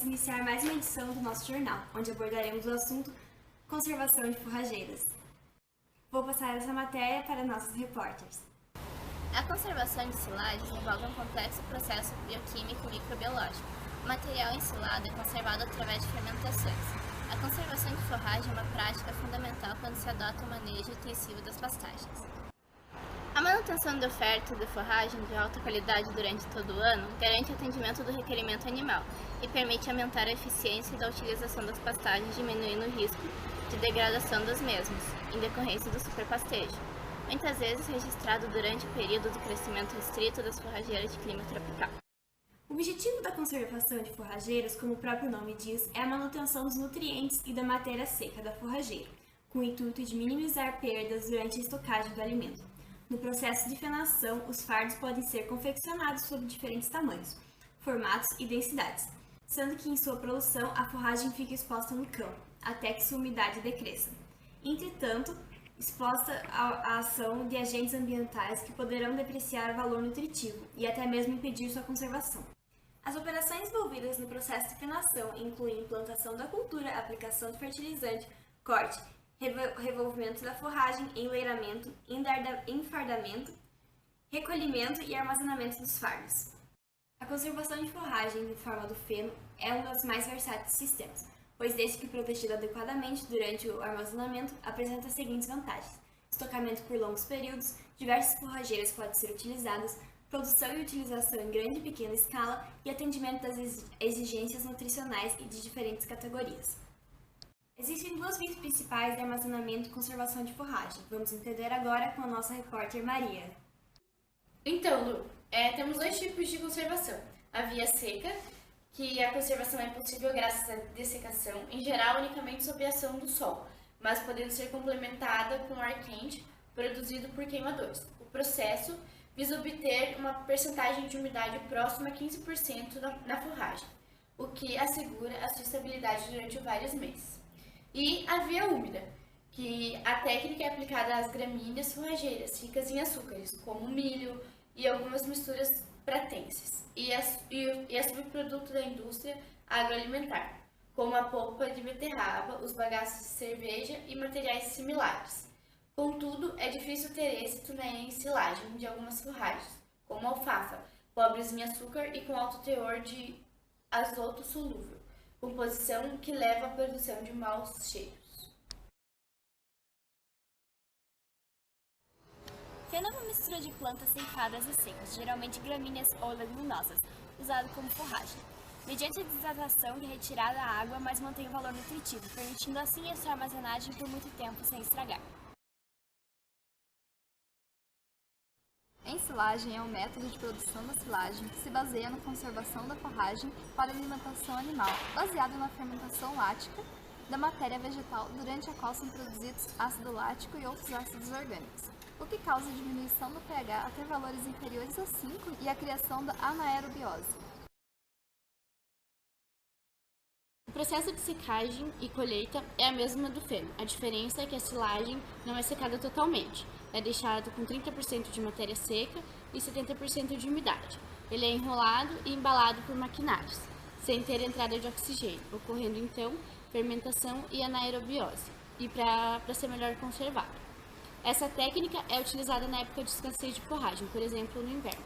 iniciar mais uma edição do nosso jornal, onde abordaremos o assunto conservação de forrageiras. Vou passar essa matéria para nossos repórteres. A conservação de silagens envolve um complexo processo bioquímico e microbiológico. O material ensilado é conservado através de fermentações. A conservação de forragem é uma prática fundamental quando se adota o manejo intensivo das pastagens. A manutenção da oferta de forragem de alta qualidade durante todo o ano garante o atendimento do requerimento animal e permite aumentar a eficiência da utilização das pastagens, diminuindo o risco de degradação das mesmas, em decorrência do superpastejo, muitas vezes registrado durante o período de crescimento restrito das forrageiras de clima tropical. O objetivo da conservação de forrageiras, como o próprio nome diz, é a manutenção dos nutrientes e da matéria seca da forrageira, com o intuito de minimizar perdas durante a estocagem do alimento. No processo de fenação, os fardos podem ser confeccionados sob diferentes tamanhos, formatos e densidades, sendo que em sua produção a forragem fica exposta no campo, até que sua umidade decresça. Entretanto, exposta à ação de agentes ambientais que poderão depreciar o valor nutritivo e até mesmo impedir sua conservação. As operações envolvidas no processo de fenação incluem implantação da cultura, aplicação de fertilizante, corte, revolvimento da forragem, enleiramento, enfardamento, recolhimento e armazenamento dos fardos. A conservação de forragem em forma do feno é um dos mais versáteis sistemas, pois desde que protegido adequadamente durante o armazenamento, apresenta as seguintes vantagens: estocamento por longos períodos, diversas forrageiras podem ser utilizadas, produção e utilização em grande e pequena escala e atendimento das exigências nutricionais e de diferentes categorias. Existem duas vias principais de armazenamento e conservação de forragem. Vamos entender agora com a nossa repórter Maria. Então, Lu, temos dois tipos de conservação. A via seca, que a conservação é possível graças à dessecação, em geral unicamente sob a ação do sol, mas podendo ser complementada com ar quente produzido por queimadores. O processo visa obter uma percentagem de umidade próxima a 15% na forragem, o que assegura a sua estabilidade durante vários meses. E a via úmida, que a técnica é aplicada às gramíneas forrageiras ricas em açúcares, como milho e algumas misturas pratenses, e é subproduto da indústria agroalimentar, como a polpa de beterraba, os bagaços de cerveja e materiais similares. Contudo, é difícil ter êxito na ensilagem de algumas forragens, como alfafa, pobres em açúcar e com alto teor de azoto solúvel, composição que leva à produção de maus cheiros. Feno é uma mistura de plantas ceifadas e secas, geralmente gramíneas ou leguminosas, usado como forragem. Mediante a desidratação e retirada da água, mas mantém o valor nutritivo, permitindo assim a sua armazenagem por muito tempo sem estragar. A ensilagem é um método de produção da silagem que se baseia na conservação da forragem para alimentação animal, baseado na fermentação lática da matéria vegetal, durante a qual são produzidos ácido lático e outros ácidos orgânicos, o que causa diminuição do pH até valores inferiores a 5 e a criação da anaerobiose. O processo de secagem e colheita é a mesma do feno. A diferença é que a silagem não é secada totalmente. É deixado com 30% de matéria seca e 70% de umidade. Ele é enrolado e embalado por maquinários, sem ter entrada de oxigênio, ocorrendo então fermentação e anaerobiose, e para ser melhor conservado. Essa técnica é utilizada na época de escassez de forragem, por exemplo, no inverno.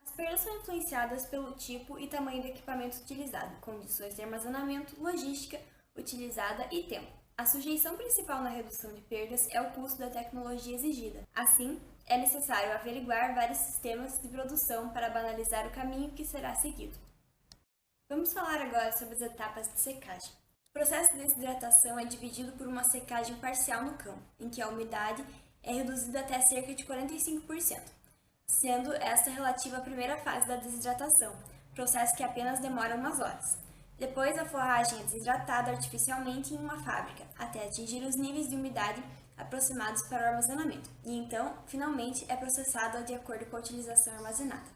As perdas são influenciadas pelo tipo e tamanho do equipamento utilizado, condições de armazenamento, logística utilizada e tempo. A sujeição principal na redução de perdas é o custo da tecnologia exigida. Assim, é necessário averiguar vários sistemas de produção para banalizar o caminho que será seguido. Vamos falar agora sobre as etapas de secagem. O processo de desidratação é dividido por uma secagem parcial no campo, em que a umidade é reduzida até cerca de 45%, sendo esta relativa à primeira fase da desidratação, processo que apenas demora umas horas. Depois, a forragem é desidratada artificialmente em uma fábrica, até atingir os níveis de umidade aproximados para o armazenamento, e então, finalmente, é processada de acordo com a utilização armazenada.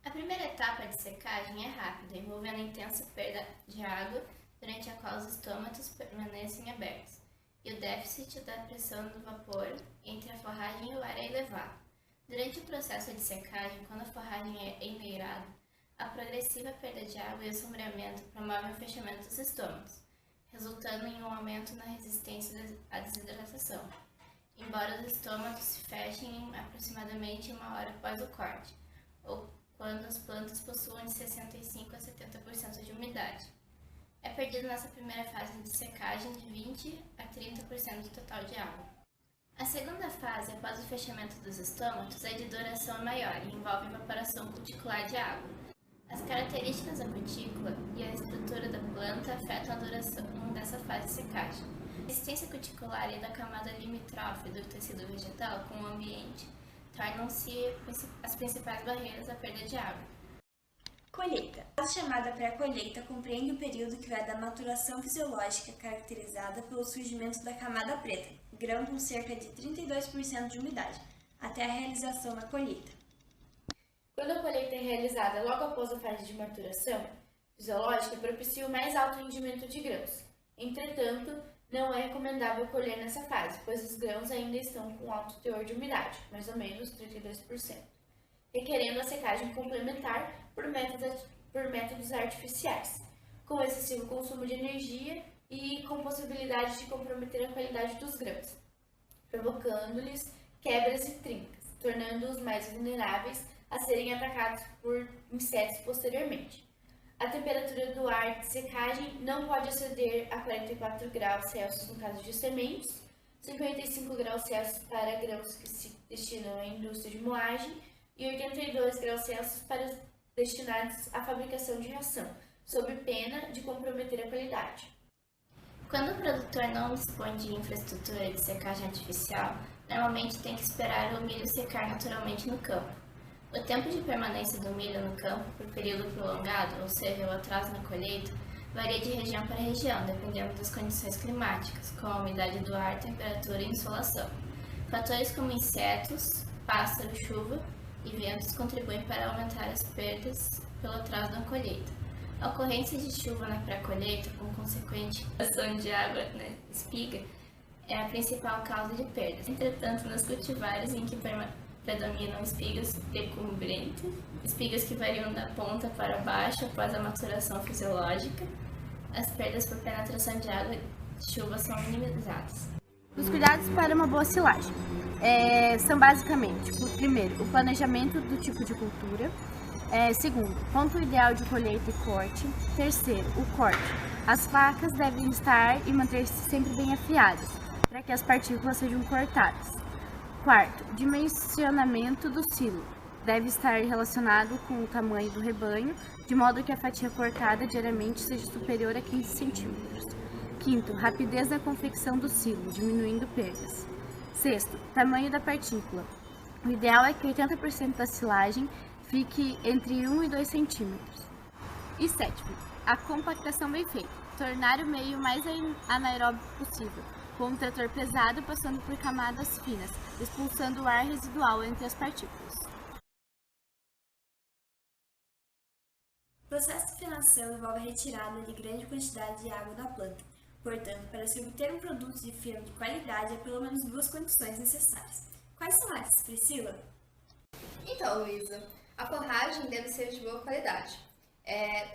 A primeira etapa de secagem é rápida, envolvendo a intensa perda de água, durante a qual os estômatos permanecem abertos, e o déficit da pressão do vapor entre a forragem e o ar é elevado. Durante o processo de secagem, quando a forragem é enleirada, A progressiva perda de água e o sombreamento promovem o fechamento dos estômatos, resultando em um aumento na resistência à desidratação, embora os estômatos se fechem em aproximadamente 1 hora após o corte, ou quando as plantas possuem de 65% a 70% de umidade. É perdido nessa primeira fase de secagem de 20% a 30% do total de água. A segunda fase, após o fechamento dos estômatos, é de duração maior e envolve evaporação cuticular de água. As características da cutícula e a estrutura da planta afetam a duração dessa fase de secagem. A resistência cuticular e da camada limítrofe do tecido vegetal com o ambiente tornam-se as principais barreiras à perda de água. Colheita. A chamada pré-colheita compreende o período que vai da maturação fisiológica, caracterizada pelo surgimento da camada preta, grão com cerca de 32% de umidade, até a realização da colheita. Quando a colheita é realizada logo após a fase de maturação fisiológica, propicia o mais alto rendimento de grãos. Entretanto, não é recomendável colher nessa fase, pois os grãos ainda estão com alto teor de umidade, mais ou menos 32%, requerendo a secagem complementar por métodos artificiais, com excessivo consumo de energia e com possibilidade de comprometer a qualidade dos grãos, provocando-lhes quebras e trincas, tornando-os mais vulneráveis a serem atacados por insetos posteriormente. A temperatura do ar de secagem não pode exceder a 44 graus Celsius no caso de sementes, 55 graus Celsius para grãos que se destinam à indústria de moagem e 82 graus Celsius para os destinados à fabricação de ração, sob pena de comprometer a qualidade. Quando o produtor não dispõe de infraestrutura de secagem artificial, normalmente tem que esperar o milho secar naturalmente no campo. O tempo de permanência do milho no campo por período prolongado, ou seja, o atraso na colheita, varia de região para região, dependendo das condições climáticas, como a umidade do ar, temperatura e insolação. Fatores como insetos, pássaro, chuva e ventos contribuem para aumentar as perdas pelo atraso na colheita. A ocorrência de chuva na pré-colheita, com consequente ação de água na espiga, é a principal causa de perdas. Entretanto, nos cultivares em que predominam espigas decumbentes, espigas que variam da ponta para baixo após a maturação fisiológica, as perdas por penetração de água de chuva são minimizadas. Os cuidados para uma boa silagem são basicamente, primeiro, o planejamento do tipo de cultura, segundo, ponto ideal de colheita e corte, terceiro, o corte. As facas devem estar e manter-se sempre bem afiadas, para que as partículas sejam cortadas. Quarto, dimensionamento do silo. Deve estar relacionado com o tamanho do rebanho, de modo que a fatia cortada diariamente seja superior a 15 centímetros. Quinto, rapidez na confecção do silo, diminuindo perdas. Sexto, tamanho da partícula. O ideal é que 80% da silagem fique entre 1 e 2 centímetros. E sétimo, a compactação bem feita. Tornar o meio mais anaeróbico possível, com um trator pesado passando por camadas finas, expulsando o ar residual entre as partículas. O processo de finação envolve a retirada de grande quantidade de água da planta. Portanto, para se obter um produto de feno de qualidade, há pelo menos 2 condições necessárias. Quais são essas, Priscila? Então, Luísa, a forragem deve ser de boa qualidade.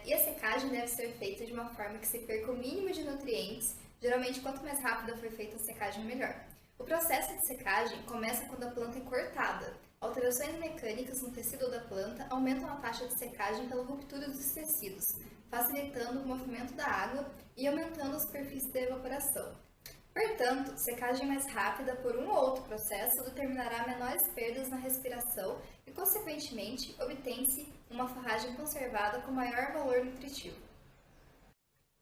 E a secagem deve ser feita de uma forma que se perca o mínimo de nutrientes. Geralmente, quanto mais rápida for feita a secagem, melhor. O processo de secagem começa quando a planta é cortada. Alterações mecânicas no tecido da planta aumentam a taxa de secagem pela ruptura dos tecidos, facilitando o movimento da água e aumentando a superfície da evaporação. Portanto, secagem mais rápida por um ou outro processo determinará menores perdas na respiração e, consequentemente, obtém-se uma forragem conservada com maior valor nutritivo.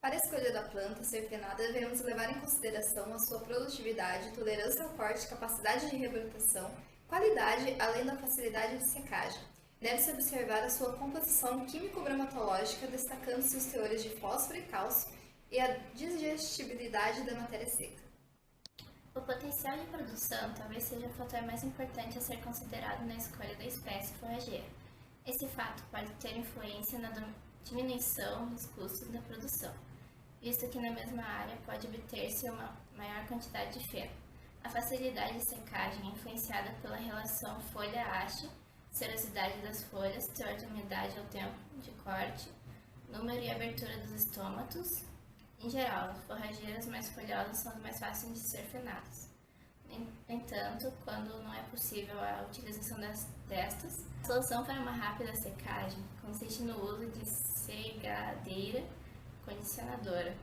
Para a escolha da planta ser fenada, devemos levar em consideração a sua produtividade, tolerância ao corte, capacidade de reabilitação, qualidade, além da facilidade de secagem. Deve-se observar a sua composição químico-bromatológica, destacando-se os teores de fósforo e cálcio e a digestibilidade da matéria seca. O potencial de produção talvez seja o fator mais importante a ser considerado na escolha da espécie forrageira. Esse fato pode ter influência na diminuição dos custos da produção, visto que na mesma área pode obter-se uma maior quantidade de feno. A facilidade de secagem é influenciada pela relação folha-haste, serosidade das folhas, teor de umidade ao tempo de corte, número e abertura dos estômatos. Em geral, as forrageiras mais folhosas são as mais fáceis de ser frenadas. No entanto, quando não é possível a utilização destas, a solução para uma rápida secagem consiste no uso de segadeira condicionadora.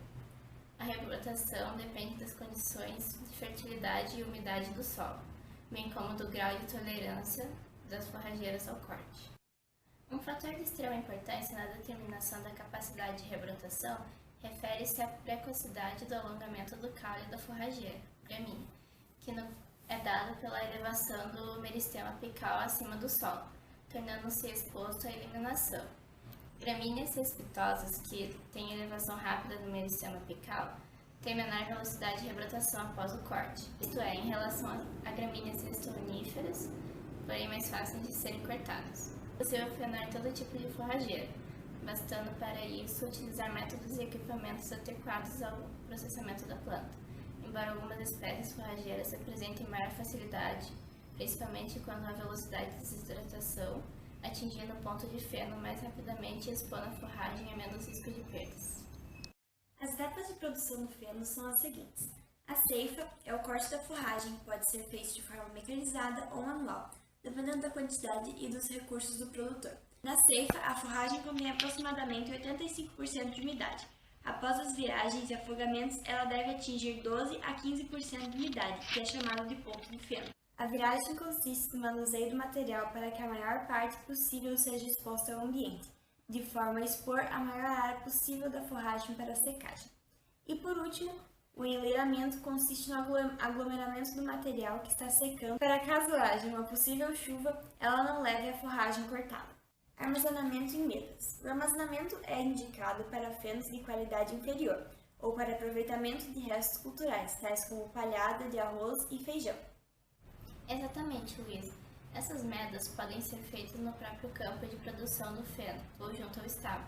A rebrotação depende das condições de fertilidade e umidade do solo, bem como do grau de tolerância das forrageiras ao corte. Um fator de extrema importância na determinação da capacidade de rebrotação refere-se à precocidade do alongamento do caule da forrageira, gramínea, que é dado pela elevação do meristema apical acima do solo, tornando-se exposto à eliminação. Gramíneas cespitosas, que têm elevação rápida do meristema apical, têm menor velocidade de rebrotação após o corte, isto é, em relação a gramíneas estoníferas, porém mais fáceis de serem cortadas. É possível frenar todo tipo de forrageira, bastando para isso utilizar métodos e equipamentos adequados ao processamento da planta, embora algumas espécies forrageiras apresentem maior facilidade, principalmente quando a velocidade de desidratação atingindo o ponto de feno mais rapidamente e expondo a forragem a menos risco de perdas. As etapas de produção do feno são as seguintes. A ceifa é o corte da forragem, que pode ser feito de forma mecanizada ou manual, dependendo da quantidade e dos recursos do produtor. Na ceifa, a forragem contém aproximadamente 85% de umidade. Após as viragens e afogamentos, ela deve atingir 12 a 15% de umidade, que é chamado de ponto de feno. A viragem consiste no manuseio do material para que a maior parte possível seja exposta ao ambiente, de forma a expor a maior área possível da forragem para a secagem. E por último, o enleiramento consiste no aglomeramento do material que está secando para caso haja uma possível chuva, ela não leve a forragem cortada. Armazenamento em mesas. O armazenamento é indicado para fenos de qualidade inferior ou para aproveitamento de restos culturais, tais como palhada de arroz e feijão. Exatamente, Luísa. Essas medas podem ser feitas no próprio campo de produção do feno ou junto ao estábulo,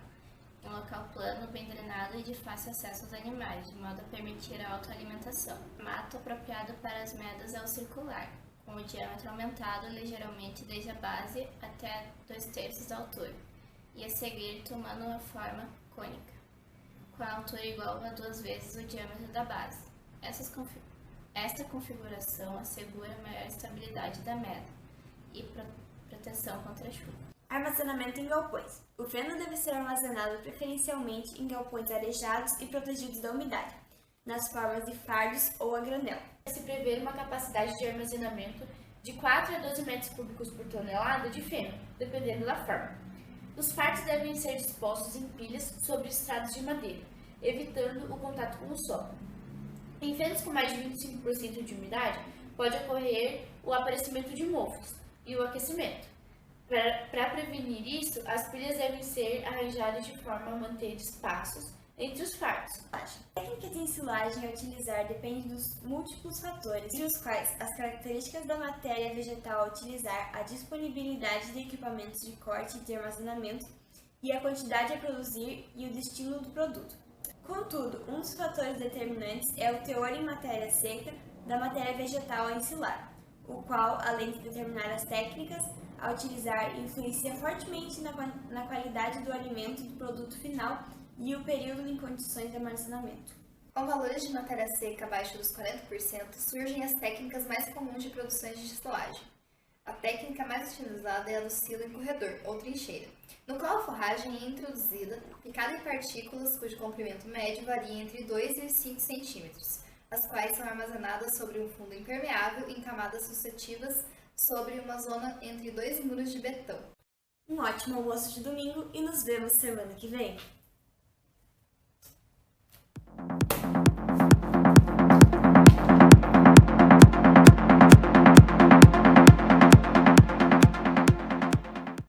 em um local plano, bem drenado e de fácil acesso aos animais, de modo a permitir a autoalimentação. O formato apropriado para as medas é o circular, com o diâmetro aumentado ligeiramente desde a base até 2/3 da altura, e a seguir tomando uma forma cônica, com a altura igual a 2 vezes o diâmetro da base. Esta configuração assegura maior estabilidade da meda e proteção contra a chuva. Armazenamento em galpões. O feno deve ser armazenado preferencialmente em galpões arejados e protegidos da umidade, nas formas de fardos ou a granel. Se prever uma capacidade de armazenamento de 4 a 12 metros cúbicos por tonelada de feno, dependendo da forma. Os fardos devem ser dispostos em pilhas sobre estrados de madeira, evitando o contato com o solo. Em fenos com mais de 25% de umidade, pode ocorrer o aparecimento de mofos e o aquecimento. Para prevenir isso, as pilhas devem ser arranjadas de forma a manter espaços entre os fardos. A técnica de ensilagem a utilizar depende dos múltiplos fatores, entre os quais as características da matéria vegetal a utilizar, a disponibilidade de equipamentos de corte e de armazenamento e a quantidade a produzir e o destino do produto. Contudo, um dos fatores determinantes é o teor em matéria seca da matéria vegetal a ensilar, o qual, além de determinar as técnicas a utilizar, influencia fortemente na qualidade do alimento do produto final e o período em condições de armazenamento. Com valores de matéria seca abaixo dos 40%, surgem as técnicas mais comuns de produções de estilagem. A técnica mais utilizada é a do silo em corredor, ou trincheira, no qual a forragem é introduzida, picada em partículas cujo comprimento médio varia entre 2 e 5 centímetros, as quais são armazenadas sobre um fundo impermeável em camadas sucessivas sobre uma zona entre 2 muros de betão. Um ótimo almoço de domingo e nos vemos semana que vem!